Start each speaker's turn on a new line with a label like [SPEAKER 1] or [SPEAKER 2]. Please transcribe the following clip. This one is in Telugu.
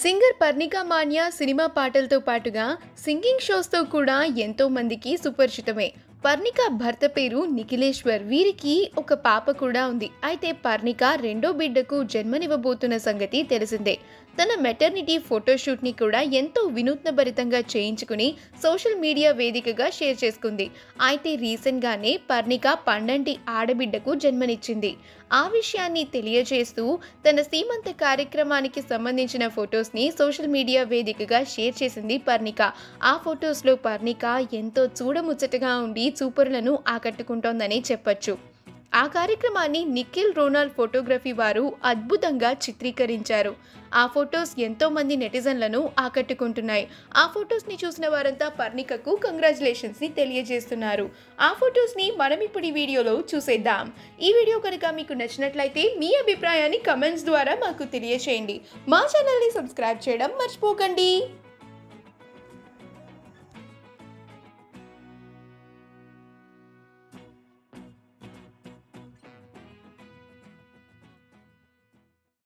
[SPEAKER 1] సింగర్ పర్ణికా మాన్యా సినిమా పాటలతో పాటుగా సింగింగ్ షోస్తో కూడా ఎంతో మందికి సుపరిచితమే. పర్ణిక భర్త పేరు నిఖిలేశ్వర్. వీరికి ఒక పాప కూడా ఉంది. అయితే పర్ణిక రెండో బిడ్డకు జన్మనివ్వబోతున్న సంగతి తెలిసిందే. తన మెటర్నిటీ ఫోటోషూట్ని కూడా ఎంతో వినూత్నభరితంగా చేయించుకుని సోషల్ మీడియా వేదికగా షేర్ చేసుకుంది. అయితే రీసెంట్గానే పర్ణిక పండంటి ఆడబిడ్డకు జన్మనిచ్చింది. ఆ విషయాన్ని తెలియజేస్తూ తన సీమంత కార్యక్రమానికి సంబంధించిన ఫొటోస్ని సోషల్ మీడియా వేదికగా షేర్ చేసింది పర్ణిక. ఆ ఫొటోస్లో పర్ణిక ఎంతో చూడముచ్చటగా ఉండి చూపరులను ఆకట్టుకుంటోందని చెప్పొచ్చు. ఆ కార్యక్రమాన్ని నిఖిల్ రోనాల్డ్ ఫోటోగ్రఫీ వారు అద్భుతంగా చిత్రీకరించారు. ఆ ఫొటోస్ ఎంతో మంది నెటిజన్లను ఆకట్టుకుంటున్నాయి. ఆ ఫొటోస్ని చూసిన వారంతా పర్ణికకు కంగ్రాచులేషన్స్ని తెలియజేస్తున్నారు. ఆ ఫొటోస్ని మనం ఇప్పుడు ఈ వీడియోలో చూసేద్దాం. ఈ వీడియో కనుక మీకు నచ్చినట్లయితే మీ అభిప్రాయాన్ని కమెంట్స్ ద్వారా మాకు తెలియజేయండి. మా ఛానల్ని సబ్స్క్రైబ్ చేయడం మర్చిపోకండి.